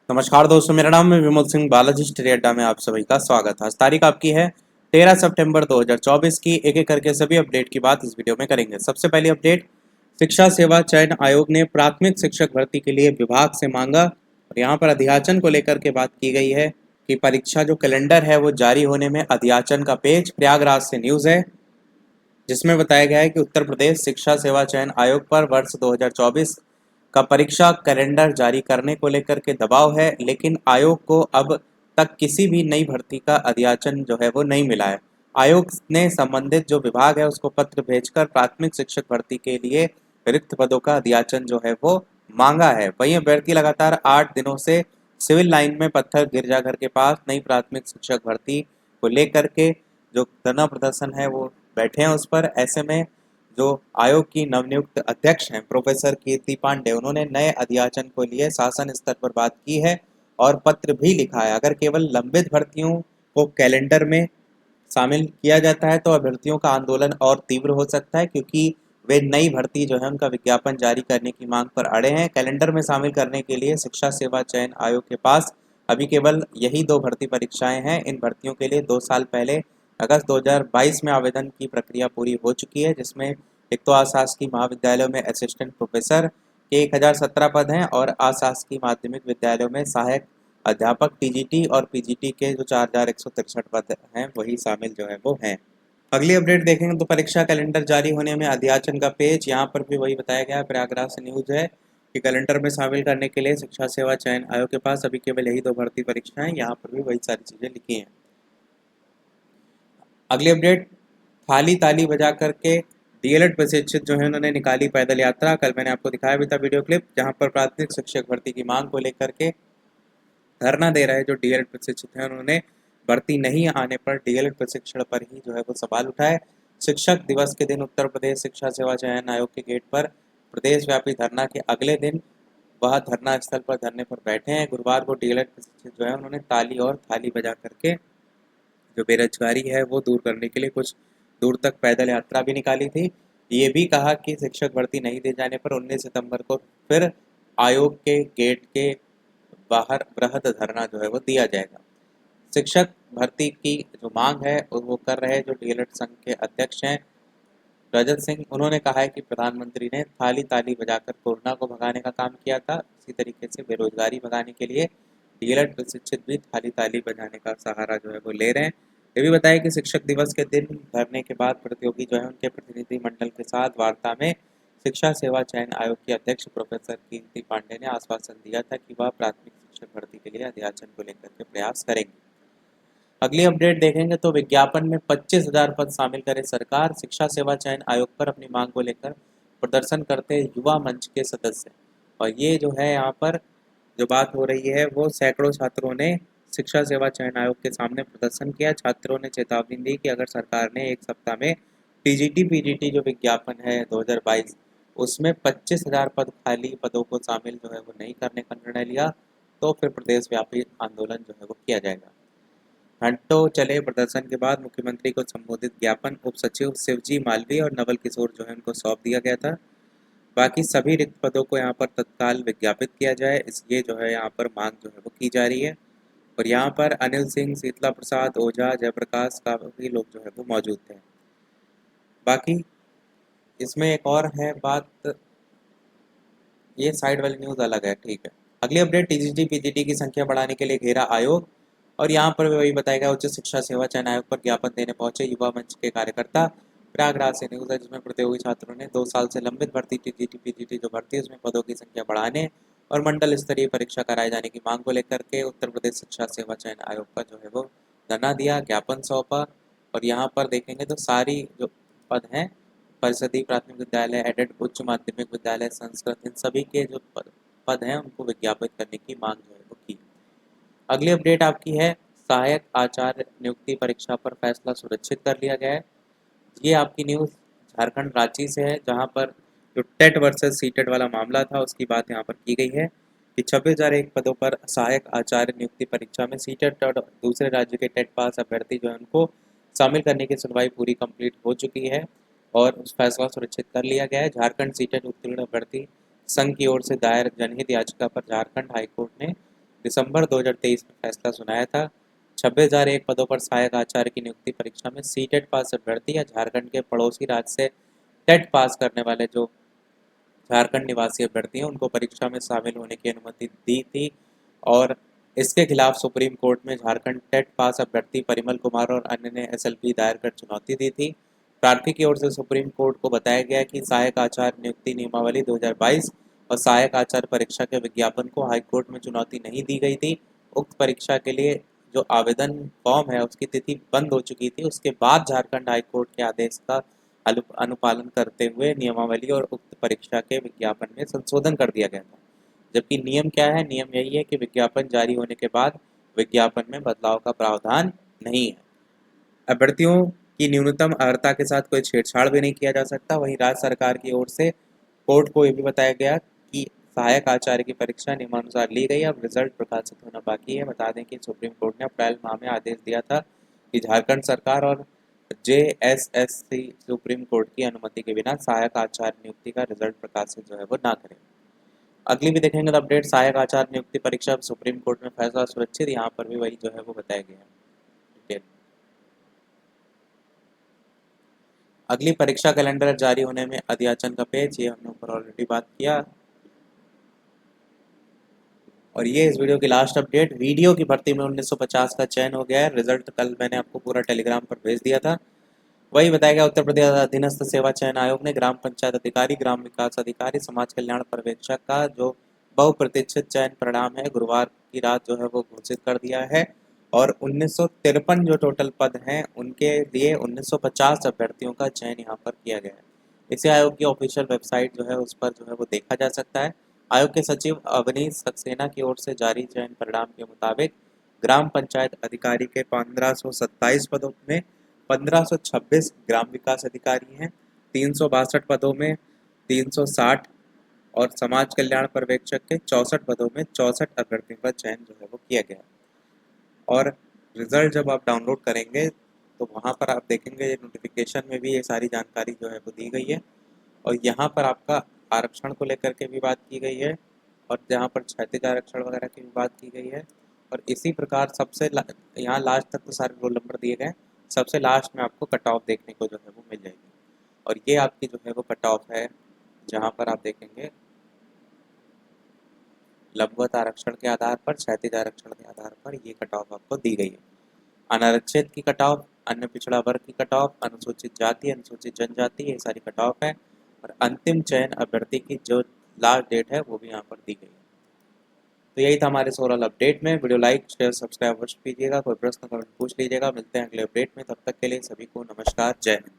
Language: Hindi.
नमस्कार दोस्तों, मेरा नाम है विमल सिंह। बालाजी स्टडी अड्डा में आप सभी का स्वागत है। आज तारीख आपकी है 13 सितंबर 2024 की। एक एक करके सभी अपडेट की बात इस वीडियो में करेंगे। सबसे पहली अपडेट, शिक्षा सेवा चयन आयोग ने प्राथमिक शिक्षक भर्ती के लिए विभाग से मांगा और यहाँ पर अध्याचन को लेकर के बात की गई है कि परीक्षा जो कैलेंडर है वो जारी होने में अध्याचन का पेज। प्रयागराज से न्यूज़ है जिसमें बताया गया है कि उत्तर प्रदेश शिक्षा सेवा चयन आयोग पर वर्ष 2024 का परीक्षा कैलेंडर जारी करने को लेकर के दबाव है, लेकिन आयोग को अब तक किसी भी नई भर्ती का अध्याचन जो है वो नहीं मिला है। आयोग ने संबंधित जो विभाग है उसको पत्र भेजकर प्राथमिक शिक्षक भर्ती के लिए रिक्त पदों का अध्याचन जो है वो मांगा है। वहीं अभ्यर्थी लगातार 8 दिनों से सिविल लाइन में पत्थर गिरजाघर के पास नई प्राथमिक शिक्षक भर्ती को लेकर के जो धरना प्रदर्शन है वो बैठे हैं उस पर। ऐसे में जो आयोग की नवनियुक्त अध्यक्ष हैं प्रोफेसर कीर्ति पांडे, उन्होंने नए अध्याचन को लिए शासन स्तर पर बात की है और पत्र भी लिखा है। अगर केवल लंबित भर्तियों को कैलेंडर में शामिल किया जाता है तो अभ्यर्थियों का आंदोलन और तीव्र हो सकता है, क्योंकि वे नई भर्ती जो है उनका विज्ञापन जारी करने की मांग पर अड़े हैं। कैलेंडर में शामिल करने के लिए शिक्षा सेवा चयन आयोग के पास अभी केवल यही 2 भर्ती परीक्षाएं हैं। इन भर्तियों के लिए 2 साल पहले अगस्त 2022 में आवेदन की प्रक्रिया पूरी हो चुकी है, जिसमें एक तो अशासकीय महाविद्यालयों में असिस्टेंट प्रोफेसर के 1017 पद हैं और अशासकीय माध्यमिक विद्यालयों में सहायक अध्यापक टीजीटी और पीजीटी के जो 4163 पद हैं वही शामिल जो है वो हैं। अगली अपडेट देखेंगे तो परीक्षा कैलेंडर जारी होने में अध्याचन का पेज। यहाँ पर भी वही बताया गया है, प्रयागराज से न्यूज है कि कैलेंडर में शामिल करने के लिए शिक्षा सेवा चयन आयोग के पास अभी केवल यही 2 भर्ती परीक्षाएं। यहाँ पर भी वही सारी चीजें लिखी हैं। अगली अपडेट, थाली ताली बजा करके डीएलएड प्रशिक्षित जो है उन्होंने निकाली पैदल यात्रा। कल मैंने आपको दिखाया भी था वीडियो क्लिप, जहाँ पर प्राथमिक शिक्षक भर्ती की मांग को लेकर के धरना दे रहे जो डीएलएड प्रशिक्षित हैं। उन्होंने भर्ती नहीं आने पर डीएलएड प्रशिक्षण पर ही जो है वो सवाल उठाए। शिक्षक दिवस के दिन उत्तर प्रदेश शिक्षा सेवा चयन आयोग के गेट पर प्रदेश व्यापी धरना के अगले दिन वह धरना स्थल पर धरने पर बैठे हैं। गुरुवार को डीएलएड प्रशिक्षित जो है उन्होंने ताली और थाली बजा करके जो बेरोजगारी है वो दूर करने के लिए कुछ दूर तक पैदल यात्रा भी निकाली थी। ये भी कहा कि शिक्षक भर्ती नहीं दिए जाने पर 19 सितंबर को फिर आयोग के गेट के बाहर बृहद धरना जो है वो दिया जाएगा। शिक्षक भर्ती की जो मांग है वो कर रहे जो डीएलएड संघ के अध्यक्ष हैं रजत सिंह, उन्होंने कहा है कि प्रधानमंत्री ने थाली ताली बजाकर कोरोना को भगाने का काम किया था, इसी तरीके से बेरोजगारी भगाने के लिए डीएलएड प्रशिक्षित भी थाली ताली बजाने का सहारा जो है वो ले रहे हैं। ये भी बताया कि शिक्षक दिवस के दिन धरने के बाद प्रतियोगी जो है उनके प्रतिनिधि मंडल के साथ वार्ता में शिक्षा सेवा चयन आयोग के अध्यक्ष प्रोफेसर कीर्ति पांडे ने आश्वासन दिया था कि वह प्राथमिक शिक्षक भर्ती के लिए अध्याचन को लेकर के प्रयास करेंगे। अगली अपडेट देखेंगे तो विज्ञापन में 25,000 पद शामिल करे सरकार। शिक्षा सेवा चयन आयोग पर अपनी मांग को लेकर प्रदर्शन करते युवा मंच के सदस्य, और ये जो है यहाँ पर जो बात हो रही है वो सैकड़ों छात्रों ने शिक्षा सेवा चयन आयोग के सामने प्रदर्शन किया। छात्रों ने चेतावनी दी कि अगर सरकार ने एक सप्ताह में टीजीटी पीजीटी जो विज्ञापन है 2022 उसमें 25,000 पद खाली पदों को शामिल जो है वो नहीं करने का निर्णय लिया तो फिर प्रदेश व्यापी आंदोलन जो है वो किया जाएगा। घंटों चले प्रदर्शन के बाद मुख्यमंत्री को संबोधित ज्ञापन उप सचिव शिवजी मालवीय और नवल किशोर जो है उनको सौंप दिया गया था। बाकी सभी रिक्त पदों को यहाँ पर तत्काल विज्ञापित किया जाए, इसलिए जो है यहाँ पर मांग जो है वो की जा रही है। और यहाँ पर अनिल सिंह, शीतला प्रसाद ओझा, जयप्रकाश काफी लोग जो है वो मौजूद थे। बाकी इसमें एक और है बात, ये साइड वाली न्यूज़ अलग है, ठीक है। अगली अपडेट, टीजीटी पीजीटी की संख्या बढ़ाने के लिए घेरा आयोग, और यहाँ पर भी वही बताया गया उच्च शिक्षा सेवा चयन आयोग पर ज्ञापन देने पहुंचे युवा मंच के कार्यकर्ता। प्रयागराज से न्यूज़ है जिसमें प्रतियोगी छात्रों ने 2 साल से लंबित भर्ती टीजीटी पीजीटी जो भर्ती है उसमें पदों की संख्या बढ़ाने और मंडल स्तरीय परीक्षा कराए जाने की मांग को लेकर के उत्तर प्रदेश शिक्षा सेवा चयन आयोग पर जो है वो धरना दिया, ज्ञापन सौंपा। और यहाँ पर देखेंगे तो सारी जो पद हैं परिषदीय प्राथमिक विद्यालय, एडेड उच्च माध्यमिक विद्यालय, संस्कृत, इन सभी के जो पद हैं उनको विज्ञापित करने की मांग जो है वो की। अगली अपडेट आपकी है, सहायक आचार्य नियुक्ति परीक्षा पर फैसला सुरक्षित कर लिया गया है। ये आपकी न्यूज़ झारखंड रांची से है, जहां पर जो टेट वर्सेस सीटेट वाला मामला था उसकी बात यहां पर की गई है कि 26,001 पदों पर सहायक आचार्य नियुक्ति परीक्षा में सीटेट और दूसरे राज्य के टेट पास अभ्यर्थी जो है उनको शामिल करने की सुनवाई पूरी कंप्लीट हो चुकी है और उस फैसला सुरक्षित कर लिया गया है। झारखंड सीटेट उत्तीर्ण अभ्यर्थी संघ की ओर से दायर जनहित याचिका पर झारखंड हाईकोर्ट ने दिसंबर 2023 में फैसला सुनाया था। 26,001 पदों पर सहायक आचार्य की नियुक्ति परीक्षा में सीटेट पास अभ्यर्थी या झारखंड के पड़ोसी राज्य से टेट पास करने वाले जो झारखंड निवासी अभ्यर्थी हैं उनको परीक्षा में शामिल होने की अनुमति दी थी। और इसके खिलाफ सुप्रीम कोर्ट में झारखंड टेट पास अभ्यर्थी परिमल कुमार और अन्य ने एसएलपी दायर कर चुनौती दी थी। प्रार्थी की ओर से सुप्रीम कोर्ट को बताया गया कि सहायक आचार्य नियुक्ति नियमावली 2022 और सहायक आचार्य परीक्षा के विज्ञापन को हाईकोर्ट में चुनौती नहीं दी गई थी। उक्त परीक्षा के लिए जो आवेदन फॉर्म है उसकी तिथि बंद हो चुकी थी। उसके बाद झारखंड हाईकोर्ट के आदेश का अनुपालन करते हुए नियमावली और उक्त परीक्षा के विज्ञापन में संशोधन कर दिया गया था। जबकि नियम क्या है? नियम यही है कि विज्ञापन जारी होने के बाद विज्ञापन में बदलाव का प्रावधान नहीं है। अभ्यर्थियों की न्यूनतम अर्हता के साथ कोई छेड़छाड़ भी नहीं किया जा सकता। वहीं राज्य सरकार की ओर से कोर्ट को यह भी बताया गया कि सहायक आचार्य की परीक्षा नियमानुसार ली गई, अब रिजल्ट प्रकाशित होना बाकी है। बता दें कि सुप्रीम कोर्ट ने अप्रैल माह में आदेश दिया था कि झारखंड सरकार और जेएसएससी सुप्रीम कोर्ट की अनुमति के बिना सहायक आचार्य नियुक्ति का रिजल्ट प्रकाशित जो है वो ना करें। अगली भी देखेंगे तो अपडेट सहायक आचार्य नियुक्ति परीक्षा सुप्रीम कोर्ट में फैसला सुरक्षित, यहाँ पर भी वही जो है वो बताया गया है डिटेल। अगली परीक्षा कैलेंडर जारी होने में अध्याचन का पेज, ये हमने ऊपर ऑलरेडी बात किया। और ये इस वीडियो की लास्ट अपडेट, वीडियो की भर्ती में 1950 का चयन हो गया है। रिजल्ट कल मैंने आपको पूरा टेलीग्राम पर भेज दिया था। वही बताया गया उत्तर प्रदेश अधीनस्थ सेवा चयन आयोग ने ग्राम पंचायत अधिकारी, ग्राम विकास अधिकारी, समाज कल्याण पर्यवेक्षक का जो बहुप्रतीक्षित चयन परिणाम है गुरुवार की रात जो है वो घोषित कर दिया है। और 1953 जो टोटल पद हैं उनके लिए 1950 अभ्यर्थियों का चयन यहाँ पर किया गया है। इसे आयोग की ऑफिशियल वेबसाइट जो है उस पर जो है वो देखा जा सकता है। आयोग के सचिव अवनीश सक्सेना की ओर से जारी चयन परिणाम के मुताबिक ग्राम पंचायत अधिकारी के 1527 पदों में 1526 ग्राम विकास अधिकारी हैं, 362 पदों में 360 और समाज कल्याण पर्यवेक्षक के 64 पदों में 64 अभ्यर्थियों का चयन जो है वो किया गया। और रिजल्ट जब आप डाउनलोड करेंगे तो वहाँ पर आप देखेंगे नोटिफिकेशन में भी ये सारी जानकारी जो है वो दी गई है। और यहाँ पर आपका आरक्षण को लेकर के भी बात की गई है और जहाँ पर क्षैतिज आरक्षण वगैरह की भी बात की गई है। और इसी प्रकार सबसे यहाँ लास्ट तक तो सारे रोल नंबर दिए गए, सबसे लास्ट में आपको कट ऑफ देखने को जो है वो मिल जाएगी। और ये आपकी जो है वो कट ऑफ है, जहाँ पर आप देखेंगे लंबवत आरक्षण के आधार पर, क्षैतिज आरक्षण के आधार पर ये कट ऑफ आपको दी गई है। अनारक्षित की कट ऑफ, अन्य पिछड़ा वर्ग की कट ऑफ, अनुसूचित जाति, अनुसूचित जनजाति, ये सारी कट ऑफ है। और अंतिम चयन अभ्यर्थी की जो लास्ट डेट है वो भी यहाँ पर दी गई है। तो यही था हमारे ओवरऑल अपडेट में। वीडियो लाइक शेयर सब्सक्राइब अवश्य कीजिएगा। कोई प्रश्न कमेंट पूछ लीजिएगा। मिलते हैं अगले अपडेट में, तब तक के लिए सभी को नमस्कार, जय हिंद।